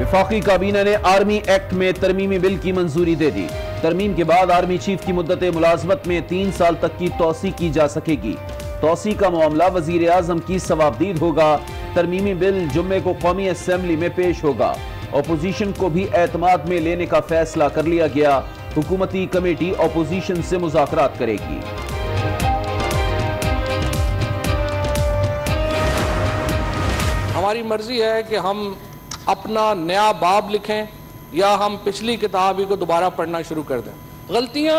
वफाकी काबीना ने आर्मी एक्ट में तरमीमी बिल की मंजूरी दे दी। तरमीम के बाद आर्मी चीफ की मुद्दत मुलाजमत में 3 साल तक की तोसी की जा सकेगी। तोसी का मामला वजीर आजम की सवाबदीद होगा। तरमीमी बिल जुम्मे को कौमी असेंबली में पेश होगा। अपोजिशन को भी एतमाद में लेने का फैसला कर लिया गया। हुकूमती कमेटी अपोजिशन से मुज़ाकरात करेगी। हमारी मर्जी है कि हम अपना नया बाब लिखें या हम पिछली किताब ही को दोबारा पढ़ना शुरू कर दें। गलतियां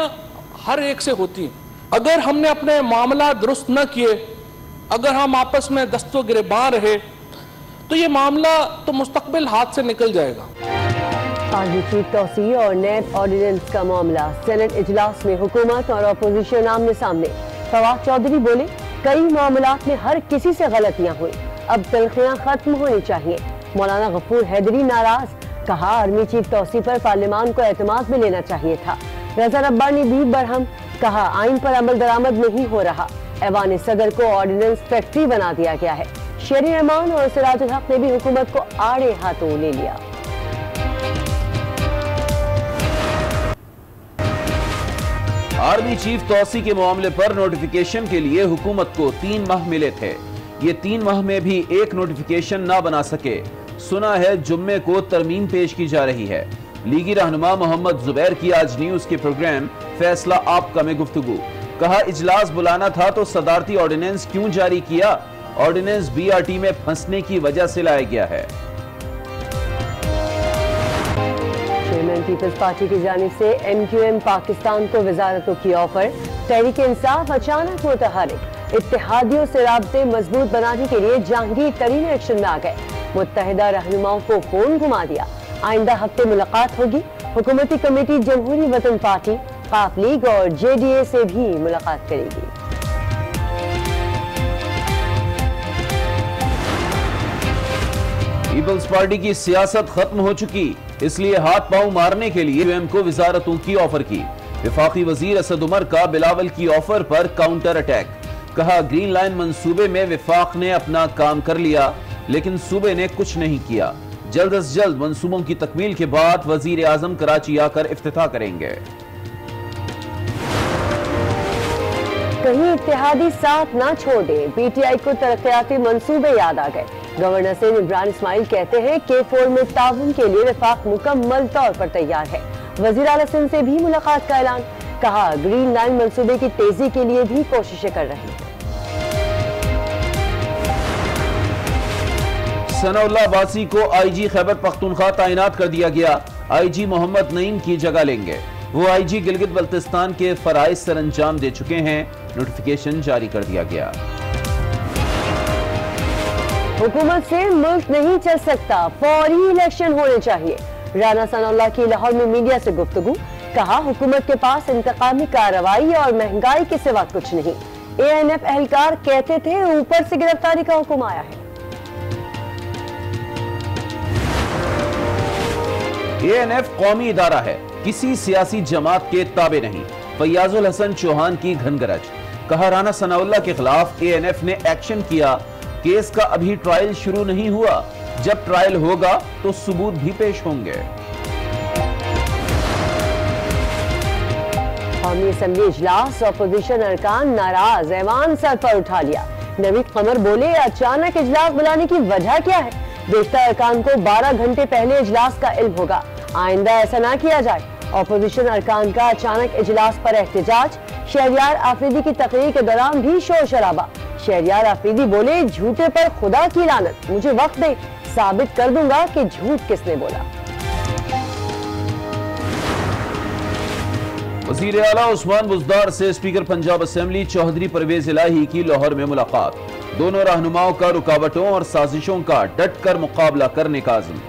हर एक से होती हैं। अगर हमने अपने मामला दुरुस्त न किए, अगर हम आपस में दस्तो गिरबान रहे, तो ये मामला तो मुस्तकबिल हाथ से निकल जाएगा। आर्मी चीफ तौसी और नैब ऑर्डिनेंस का मामला सेनेट इजलास में हुकूमत और अपोजिशन आमने सामने। फवाद चौधरी बोले, कई मामलात में हर किसी से गलतियां हुई, अब तलखियां खत्म होनी चाहिए। मौलाना गफूर हैदरी नाराज, कहा आर्मी चीफ तौसी पर पार्लियामान को एतमाद में लेना चाहिए था। रजा रब्बानी भी बरहम, कहा आइन पर अमल दरामद नहीं हो रहा, ऐवान सदर को ऑर्डिनेंस फैक्ट्री बना दिया गया है। शेरी रहमान और सिराजुल हक ने भी हुकूमत को आड़े हाथों ले लिया। आर्मी चीफ तौसी के मामले पर नोटिफिकेशन के लिए हुकूमत को 3 माह मिले थे। ये 3 माह में भी एक नोटिफिकेशन ना बना सके। सुना है जुम्मे को तरमीम पेश की जा रही है। लीगी रहनुमा मोहम्मद जुबैर की आज न्यूज के प्रोग्राम फैसला आपका में गुफ्तगू। कहा इजलास बुलाना था तो सदारती ऑर्डिनेंस क्यों जारी किया? ऑर्डिनेंस बीआरटी में फंसने की वजह से लाया गया है। चेयरमैन पीपल्स पार्टी की जानिब से MQM पाकिस्तान को वजारतों की ऑफर। तहरीक इंसाफ अचानक मुतहरिक, इत्तेहादियों से राब्ते मजबूत बनाने के लिए जहांगीर तरीन एक्शन में आ गए। मुत्तहिदा रहनुमाओं को फोन घुमा दिया। आइंदा हफ्ते मुलाकात होगी। हुकूमती कमेटी जमहूरी वतन पार्टी, काफ लीग और JDA से भी मुलाकात करेगी। पीपल्स पार्टी की सियासत खत्म हो चुकी, इसलिए हाथ पांव मारने के लिए UM को वजारतों की ऑफर की। वफाकी वजीर असद उमर का बिलावल की ऑफर पर काउंटर अटैक। कहा ग्रीन लाइन मंसूबे में वफाक ने अपना काम कर लिया, लेकिन सूबे ने कुछ नहीं किया। जल्द अज जल्द मंसूबों की तकमील के बाद वजीर आजम कराची आकर इफ्तिताह करेंगे। कहीं इत्तेहादी साथ ना छोड़ दे, PTI को तरक्याती मंसूबे याद आ गए। गवर्नर से इमरान इस्माइल कहते हैं K4 में ताउन के लिए वफाक मुकम्मल तौर पर तैयार है। वजीर आला सिंध से भी मुलाकात का ऐलान। कहा ग्रीन लाइन मंसूबे की तेजी के लिए भी कोशिशें कर रहे हैं। सनाउल्लाह बासी को IG खैबर पख्तूनख्वा तैनात कर दिया गया। IG मोहम्मद नईम की जगह लेंगे। वो IG गिलगित बल्तिस्तान के फराइज सर अंजाम दे चुके हैं। नोटिफिकेशन जारी कर दिया गया। हुकूमत से मुल्क नहीं चल सकता, फौरी इलेक्शन होने चाहिए। राना सनाउल्लाह की लाहौर में मीडिया से गुफ्तगू। कहा हुकूमत के पास इंतकामी कार्रवाई और महंगाई के सिवा कुछ नहीं। ANF एहलकार कहते थे ऊपर से गिरफ्तारी का हुक्म आया है। ANF कौमी इदारा है, किसी सियासी जमात के ताबे नहीं। फैयाजुल हसन चौहान की घनगरज। कहा राना सनाउल्लाह के खिलाफ ANF ने एक्शन किया। केस का अभी ट्रायल शुरू नहीं हुआ, जब ट्रायल होगा तो सबूत भी पेश होंगे। कौमी असेंबली इजलास, अपोजिशन अरकान नाराज, ऐवान सर पर उठा लिया। नवीद कमर बोले अचानक इजलास बुलाने की वजह क्या है? बेशतर अरकान को 12 घंटे पहले इजलास का इल्म होगा, आइंदा ऐसा ना किया जाए। अपोजिशन अरकान का अचानक इजलास पर एहतजाज। शहरियार आफरीदी की तकरीर के दौरान भी शोर शराबा। शहरियार आफरीदी बोले झूठे पर खुदा की लानत, मुझे वक्त दे, साबित कर दूंगा कि झूठ किसने बोला। वज़ीर आला उस्मान बुज़दार से स्पीकर पंजाब असेंबली चौधरी परवेज इलाही की लाहौर में मुलाकात। दोनों रहनुमाओं का रुकावटों और साजिशों का डट कर मुकाबला करने का अज़्म।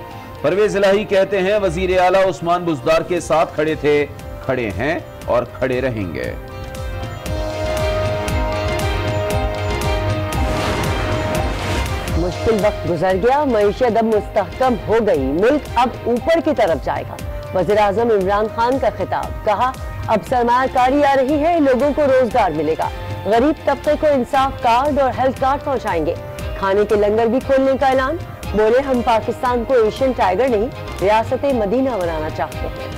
परवेज इलाही कहते हैं वज़ीर आला उस्मान बुज़दार के साथ खड़े थे, खड़े हैं और खड़े रहेंगे। मुश्किल वक्त गुजर गया, मईशत अब मुस्तहकम हो गई, मुल्क अब ऊपर की तरफ जाएगा। वज़ीर आज़म इमरान खान का खिताब। कहा अब सरमायाकारी आ रही है, लोगों को रोजगार मिलेगा। गरीब तबके को इंसाफ कार्ड और हेल्थ कार्ड पहुंचाएंगे। खाने के लंगर भी खोलने का ऐलान। बोले हम पाकिस्तान को एशियन टाइगर नहीं रियासत मदीना बनाना चाहते हैं।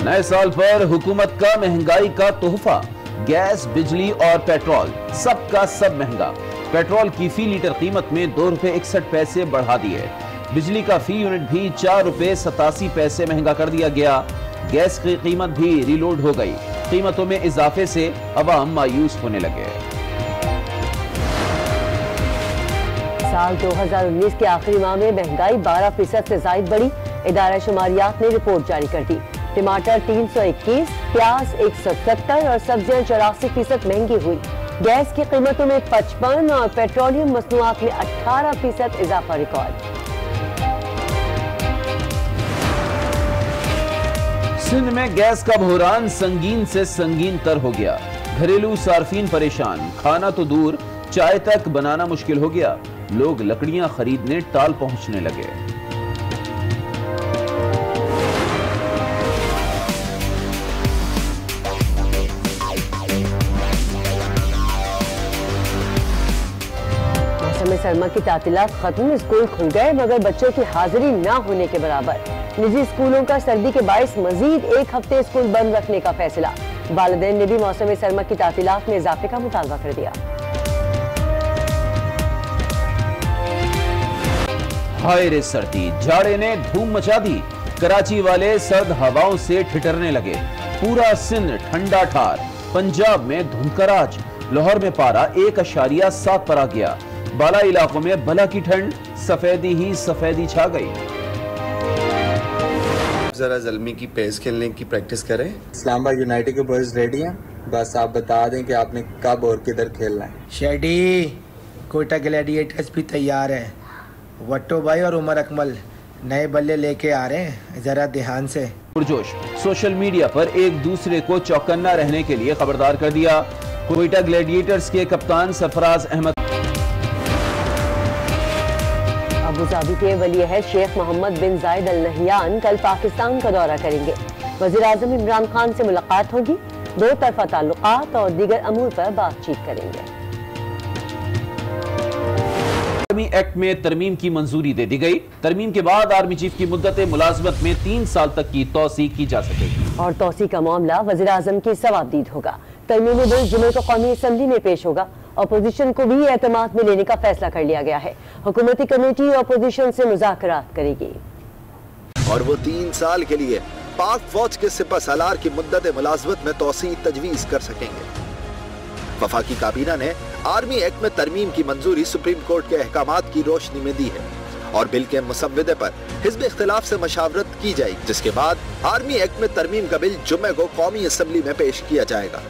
नए साल पर हुकूमत का महंगाई का तोहफा, गैस, बिजली और पेट्रोल सबका सब महंगा। पेट्रोल की फी लीटर कीमत में 2 रुपए 61 पैसे बढ़ा दिए। बिजली का फी यूनिट भी 4 रुपए 87 पैसे महंगा कर दिया गया। गैस की कीमत भी रिलोड हो गई। कीमतों में इजाफे से अवाम मायूस होने लगे। साल 2019 के आखिरी माह में महंगाई 12% से ज्यादा बढ़ी। इदारा शुमारियात ने रिपोर्ट जारी कर दी। टमाटर 321, प्याज 170 और सब्जियां 84% महंगी हुई। गैस की कीमतों में 55 और पेट्रोलियम मसनूआत में 18% इजाफा रिकॉर्ड। सिंध में गैस का बहरान संगीन से संगीन तर हो गया। घरेलू सार्फिन परेशान, खाना तो दूर चाय तक बनाना मुश्किल हो गया। लोग लकड़ियां खरीदने टाल पहुंचने लगे। सरमा की तातीलात खत्म, स्कूल खुल गए मगर बच्चों की हाजिरी ना होने के बराबर। निजी स्कूलों का सर्दी के बायस मजीद 1 हफ्ते स्कूल बंद रखने का फैसला। वालिदैन ने भी मौसम सरमा की तातीलात में इजाफे का मुतालबा कर दिया। हाय रे सर्दी, जाड़े ने धूम मचा दी। कराची वाले सर्द हवाओं से ठिठरने लगे। पूरा सिंध ठंडा ठार। पंजाब में धुंधकराज। लाहौर में पारा 1.7 पर आ गया। बाला इलाकों में भला की ठंड, सफेदी ही सफेदी छा गई। जरा ज़ल्मी की पेस खेलने की प्रैक्टिस करें। इस्लामाबाद यूनाइटेड के बॉयज रेडी हैं, बस आप बता दें कि आपने कब और किधर खेलना है। शेडी, कोयटा ग्लैडिएटर्स भी तैयार है। वट्टो भाई और उमर अकमल नए बल्ले लेके आ रहे हैं, जरा ध्यान से। पुरजोश सोशल मीडिया पर एक दूसरे को चौकन्ना रहने के लिए खबरदार कर दिया। कोयटा ग्लैडिएटर्स के कप्तान सरफराज अहमद अबूधाबी के वली अहद शेख मोहम्मद बिन जायद अल नहयान कल पाकिस्तान का दौरा करेंगे। वज़ीर-ए-आज़म इमरान खान से मुलाकात होगी। 2 तरफ़ा ताल्लुकात और दीगर अमूर पर बातचीत करेंगे। आर्मी एक्ट में तरमीम की मंजूरी दे दी गई। तरमीम के बाद आर्मी चीफ की मुद्दत मुलाजमत में 3 साल तक की तौसी की जा सकेगी। और तौसी का मामला वज़ीर-ए-आज़म की सवाबदीद होगा। तरमीमी बिल जुमे को कौमी असम्बली में पेश होगा। अपोजिशन को भी एतमाद में लेने का फैसला कर लिया गया है। हुकूमती कमेटी अपोजिशन से मुज़ाकरात करेगी। और वो 3 साल के लिए पाक फौज के सिपह सालार की मुद्दत मुलाजमत में तौसी तजवीज कर सकेंगे। वफाकी काबीना ने आर्मी एक्ट में तरमीम की मंजूरी सुप्रीम कोर्ट के अहकामात की रोशनी में दी है और बिल के मुसव्विदे पर हिज़्ब इख्तिलाफ से मशावरत की जाएगी, जिसके बाद आर्मी एक्ट में तरमीम का बिल जुम्मे को कौमी असम्बली में पेश किया जाएगा।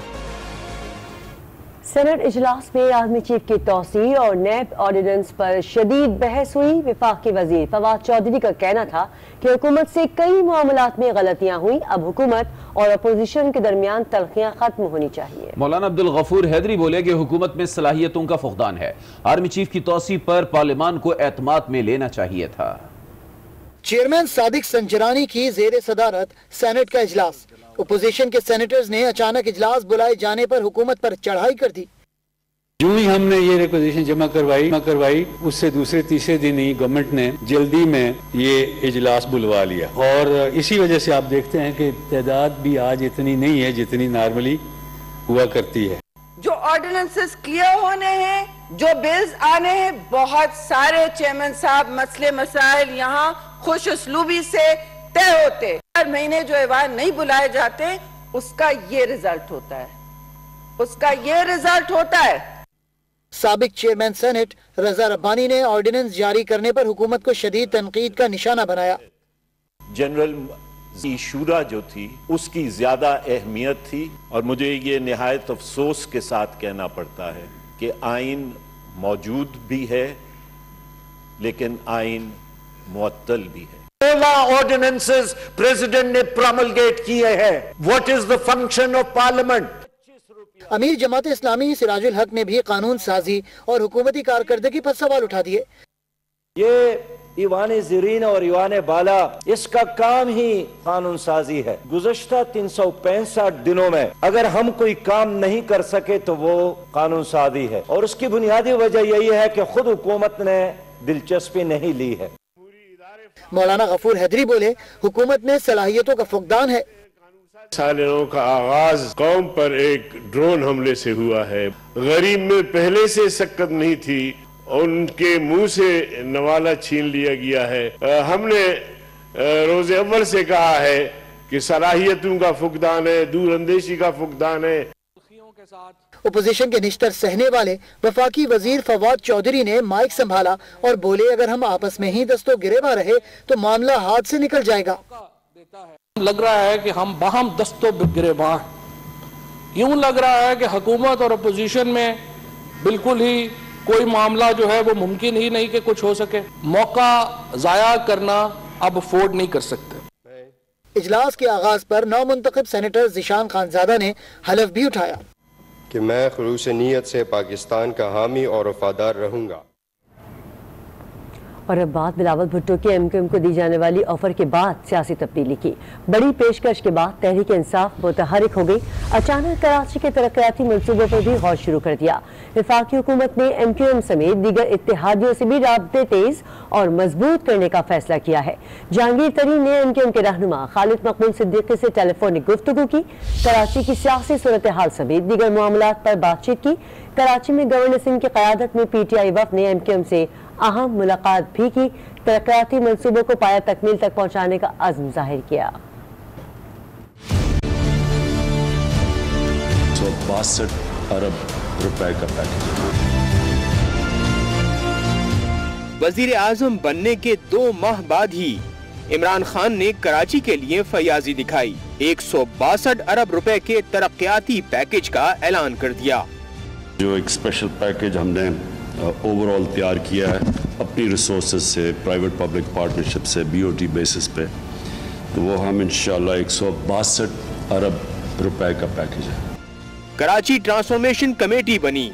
सेनेट इजलास में आर्मी चीफ की तौसी और नैब ऑर्डिनेंस पर शदीद बहस हुई। वफाकी वजीर फवाद चौधरी का कहना था कि हुकूमत से कई मामलात में गलतियां हुई, अब हुकूमत और अपोजिशन के दरमियान तलखियां खत्म होनी चाहिए। मौलाना अब्दुल गफूर हैदरी बोले कि हुकूमत में सलाहियतों का फुकदान है। आर्मी चीफ की तौसी पर पार्लियामान को एतमाद में लेना चाहिए था। चेयरमैन सादिक संजरानी की जेर सदारत सेनेट का इजलास। ओपोजिशन के सेनेटर्स ने अचानक इजलास बुलाए जाने पर हुकूमत पर चढ़ाई कर दी। जो ही हमने ये रिक्वेजिशन जमा करवाई उससे दूसरे तीसरे दिन ही गवर्नमेंट ने जल्दी में ये इजलास बुलवा लिया और इसी वजह से आप देखते हैं कि तादाद भी आज इतनी नहीं है जितनी नॉर्मली हुआ करती है। जो ऑर्डिनेंसेस क्लियर होने हैं, जो बिल्स आने हैं, बहुत सारे चेयरमैन साहब मसले मसाइल यहाँ खुश उसलूबी से तय होते। हर महीने जो ऐवान नहीं बुलाए जाते उसका ये रिजल्ट होता है। साबिक चेयरमैन सेनेट रजा रब्बानी ने ऑर्डिनेंस जारी करने पर हुकूमत को शदीद तनकीद का निशाना बनाया। जनरल शूरा जो थी उसकी ज्यादा अहमियत थी और मुझे ये निहायत अफसोस के साथ कहना पड़ता है कि आइन मौजूद भी है लेकिन आइन मुअत्तल भी है। 16 ऑर्डिनेंसेस प्रेसिडेंट ने प्रोमलगेट किए हैं। What is the function of parliament? अमीर जमात इस्लामी सिराजुल हक ने भी कानून साजी और हुकूमती कारकर्दगी पर सवाल उठा दिए। ये ईवान ज़रीन और ईवान बाला इसका काम ही कानून साजी है। गुज़श्ता 365 दिनों में अगर हम कोई काम नहीं कर सके तो वो कानून साजी है और उसकी बुनियादी वजह यही है कि खुद हुकूमत ने दिलचस्पी नहीं ली है। मौलाना गफूर हैदरी बोले, हुकूमत में सलाहियतों का फुकदान है। सालों का आगाज कौम पर एक ड्रोन हमले से हुआ है। गरीब में पहले से शक्कत नहीं थी, उनके मुंह से नवाला छीन लिया गया है। हमने रोज़े अव्वल से कहा है कि सलाहियतों का फुकदान है, दूरअंदेशी का फुकदान है। ओपोजिशन के निश्तर सहने वाले वफाकी वजीर फवाद चौधरी ने माइक संभाला और बोले, अगर हम आपस में ही दस्तों गिरेबां रहे तो मामला हाथ से निकल जाएगा। लग रहा है कि हम बाहम दस्तों गिरेबां, यूं लग रहा है कि हुकूमत और अपोजिशन में बिल्कुल ही कोई मामला जो है वो मुमकिन ही नहीं कि कुछ हो सके। मौका जाया करना अब अफोर्ड नहीं कर सकते। इजलास के आगाज पर नौमुंतखब सेनेटर ज़ीशान खानज़ादा ने हलफ भी उठाया कि मैं खुलूस नीयत से पाकिस्तान का हामी और वफादार रहूंगा। और अब बात बिलावल भुट्टो की एमक्यूएम को दी जाने वाली ऑफर के बाद सियासी तब्दीली की। बड़ी पेशकश के बाद तहरीक इंसाफ मुतहरिक हो गई। अचानक कराची के तरक्याती मंसूबों पर भी गौर शुरू कर दिया। वफाकी हुकूमत ने एमक्यूएम समेत दीगर इत्तेहादियों से भी राब्ते तेज और मजबूत करने का फैसला किया है। जहांगीर तरीन ने एमक्यूएम के रहनुमा खालिद मकबूल सिद्दीकी से टेलीफोनिक गुफ्तगू की। कराची की सियासी सूरत हाल समेत दीगर मामलात पर बातचीत की। कराची में गवर्नर सिंह की क़यादत में PTI वफ़द ने एमक्यूएम से अहम मुलाकात भी की। तरक्याती मंसूबों को पाया तकमील तक पहुंचाने का अज़्म जाहिर किया। 162 अरब रुपए का पैकेज। वजीर आजम बनने के 2 माह बाद ही इमरान खान ने कराची के लिए फयाजी दिखाई। 162 अरब रुपए के तरक्याती पैकेज का ऐलान कर दिया। जो एक स्पेशल पैकेज हमने ओवरऑल तैयार किया है अपनी रिसोर्सेज से, प्राइवेट पब्लिक पार्टनरशिप से, BOT बेसिस पे, तो वो हम इंशाल्लाह 162 अरब रुपए का पैकेज है। कराची ट्रांसफॉर्मेशन कमेटी बनी।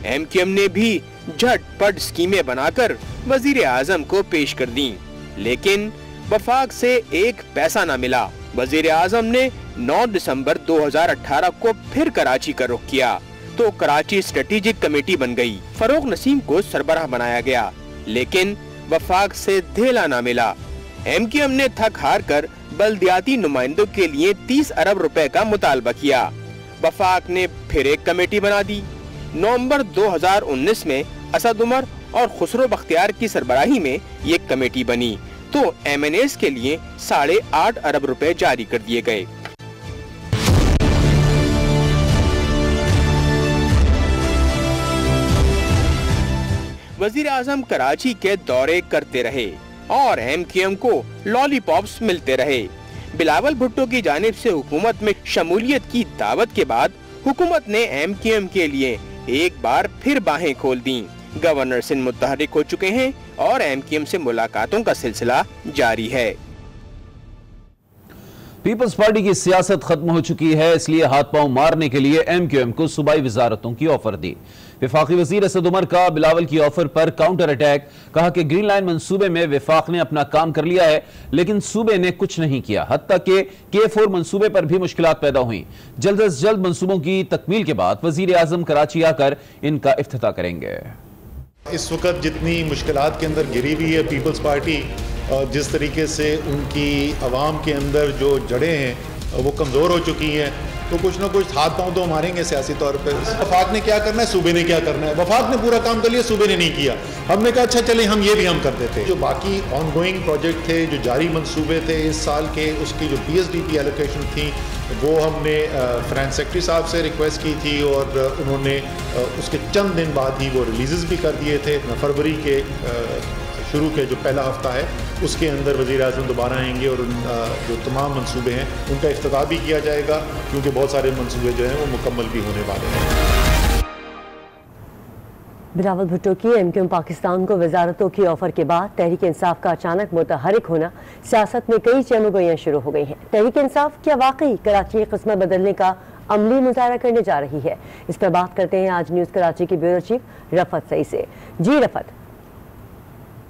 एमक्यूएम ने भी झटपट स्कीमें बनाकर वजीर आजम को पेश कर दी, लेकिन वफाक से एक पैसा न मिला। वजीर आजम ने 9 दिसंबर 2018 को फिर कराची का रुख किया तो कराची स्ट्रेटेजिक कमेटी बन गई। फरोग नसीम को सरबराह बनाया गया, लेकिन वफाक से धेला न मिला। एमक्यूएम ने थक हार कर बल्दियाती नुमाइंदों के लिए 30 अरब रुपए का मुतालबा किया। वफाक ने फिर एक कमेटी बना दी। नवंबर 2019 में असद उमर और खुसरो बख्तियार की सरबराही में ये कमेटी बनी तो MNAs के लिए 8.5 अरब रुपए जारी कर दिए गए। वजीर आजम कराची के दौरे करते रहे और एमक्यूएम को लॉलीपॉप्स मिलते रहे। बिलावल भुट्टो की जानिब से हुकूमत में शमूलियत की दावत के बाद हुकूमत ने एमक्यूएम के लिए एक बार फिर बाहें खोल दी। गवर्नर सिंध मुतहरिक हो चुके हैं और एमक्यूएम से मुलाकातों का सिलसिला जारी है। पीपल्स पार्टी की सियासत खत्म हो चुकी है, इसलिए हाथ पांव मारने के लिए एमक्यूएम को सूबाई वजारतों की ऑफर दी। वफाकी वजीर असद उमर का बिलावल की ऑफर पर काउंटर अटैक। कहा कि ग्रीन लाइन मंसूबे में वफाक ने अपना काम कर लिया है, लेकिन सूबे ने कुछ नहीं किया। हत्ता के K4 मंसूबे पर भी मुश्किलात पैदा हुई। जल्द अज जल्द मंसूबों की तकमील के बाद वजीर आजम कराची आकर इनका इफ्तिताह करेंगे। इस वक्त जितनी मुश्किलात के अंदर गिरी हुई है पीपल्स पार्टी, जिस तरीके से उनकी आवाम के अंदर जो जड़ें हैं वो कमज़ोर हो चुकी हैं, तो कुछ ना कुछ हाथ पांव तो मारेंगे सियासी तौर पे। वफाक ने क्या करना है, सूबे ने क्या करना है। वफाक ने पूरा काम कर लिया, सूबे ने नहीं किया। हमने कहा अच्छा चले हम ये भी हम कर देते। जो बाकी ऑनगोइंग प्रोजेक्ट थे, जो जारी मंसूबे थे इस साल के, उसकी जो PSDP एलोकेशन थी वो हमने फाइनेंस सेक्रेटरी साहब से रिक्वेस्ट की थी और उन्होंने उसके चंद दिन बाद ही वो रिलीज़ भी कर दिए थे। फरवरी के शुरू के जो पहला हफ्ता है उसके अंदर वज़ीर आज़म दोबारा आएंगे और जो तमाम मंसूबे हैं उनका इफ्तिताह भी किया जाएगा, क्योंकि बहुत सारे मंसूबे जो हैं वो मुकम्मल भी होने वाले हैं। बिलावल भुट्टो की एमक्यूएम पाकिस्तान को वजारतों की ऑफर के बाद तहरीक इंसाफ का अचानक मुतहरिक होना सियासत में कई चमगोइयाँ शुरू हो गई हैं। तहरीक इंसाफ क्या वाकई कराची की किस्मत बदलने का अमली मुजाहरा करने जा रही है? इस पर बात करते हैं आज न्यूज़ कराची की ब्यूरो चीफ रफत सई से। जी रफत।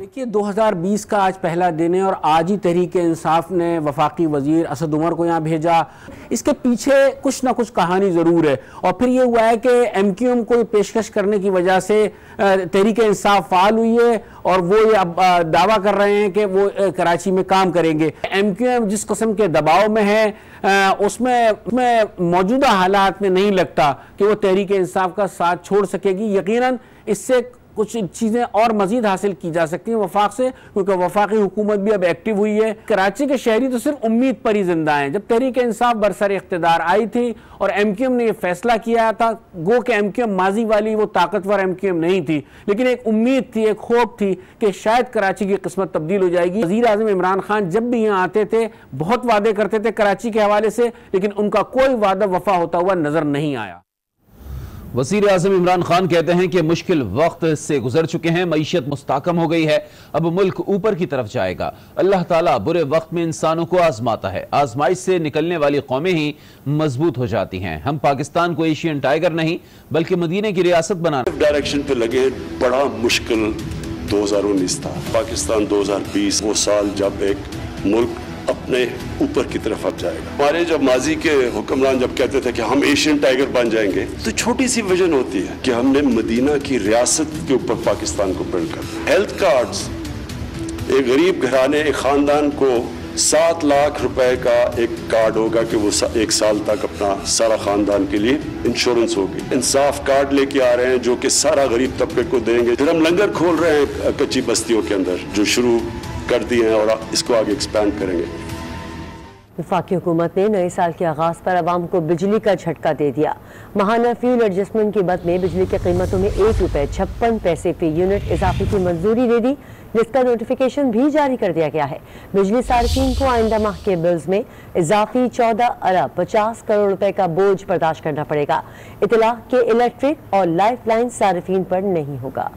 देखिए 2020 का आज पहला दिन है और आज ही तहरीक इंसाफ ने वफाकी वजीर असद उमर को यहाँ भेजा। इसके पीछे कुछ ना कुछ कहानी ज़रूर है और फिर ये हुआ है कि MQM को पेशकश करने की वजह से तहरीक इंसाफ फाल हुई है और वो ये अब दावा कर रहे हैं कि वो कराची में काम करेंगे। MQM जिस किस्म के दबाव में है उसमें मौजूदा हालात में नहीं लगता कि वो तहरीक इंसाफ का साथ छोड़ सकेगी। यकीनन इससे कुछ चीज़ें और मजीद हासिल की जा सकती हैं वफाक से, क्योंकि वफाकी हुकूमत भी अब एक्टिव हुई है। कराची के शहरी तो सिर्फ उम्मीद पर ही जिंदा हैं। जब तहरीक इंसाफ बरसर इख्तिदार आई थी और MQM ने यह फैसला किया था, गो कि MQM माजी वाली वो ताकतवर MQM नहीं थी, लेकिन एक उम्मीद थी, एक खौफ थी कि शायद कराची की किस्मत तब्दील हो जाएगी। वज़ीर आज़म इमरान खान जब भी यहाँ आते थे बहुत वादे करते थे कराची के हवाले से, लेकिन उनका कोई वादा वफा होता हुआ नजर नहीं आया। वज़ीर आज़म इमरान खान कहते हैं कि मुश्किल वक्त से गुजर चुके हैं, मईशत मुस्तहकम हो गई है, अब मुल्क ऊपर की तरफ जाएगा। अल्लाह ताला बुरे वक्त में इंसानों को आजमाता है, आजमाइश से निकलने वाली कौमें ही मजबूत हो जाती हैं। हम पाकिस्तान को एशियन टाइगर नहीं बल्कि मदीने की रियासत बनाना डायरेक्शन पे लगे। बड़ा मुश्किल 2019 था। पाकिस्तान 2020 वो साल जब एक मुल्क अपने ऊपर की तरफ अब जाएगा। हमारे जब माजी के हुक्मरान जब कहते थे कि हम एशियन टाइगर बन जाएंगे, तो छोटी सी विजन होती है कि हमने मदीना की रियासत के ऊपर पाकिस्तान को बिल्ड करना। हेल्थ कार्ड्स, एक गरीब घराने एक खानदान को 7 लाख रुपए का एक कार्ड होगा कि वो 1 साल तक अपना सारा खानदान के लिए इंश्योरेंस होगी। इंसाफ कार्ड लेके आ रहे हैं जो कि सारा गरीब तबके को देंगे। फिर हम लंगर खोल रहे हैं कच्ची बस्तियों के अंदर जो शुरू कर दिए हैं और इसको आगे एक्सपैंड करेंगे। वफाकी हुकूमत ने नए साल के आगाज पर आवाम को बिजली का झटका दे दिया। माहाना फ्यूल एडजस्टमेंट की बद में बिजली की कीमतों में ₹1.56 फी यूनिट इजाफे की मंजूरी दे दी, जिसका नोटिफिकेशन भी जारी कर दिया गया है। बिजली सार्फिन को आइंदा माह के बिल्स में इजाफी 14 अरब 50 करोड़ रुपए का बोझ बर्दाश्त करना पड़ेगा। इतला के इलेक्ट्रिक और लाइफ लाइन सार्फिन पर नहीं होगा।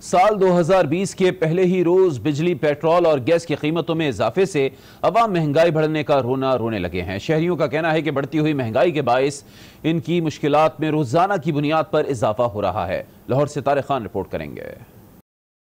साल 2020 के पहले ही रोज बिजली, पेट्रोल और गैस की कीमतों में इजाफे से अवाम महंगाई बढ़ने का रोना रोने लगे हैं। शहरियों का कहना है कि बढ़ती हुई महंगाई के बायस इनकी मुश्किलात में रोजाना की बुनियाद पर इजाफा हो रहा है। लाहौर से तारिक खान रिपोर्ट करेंगे।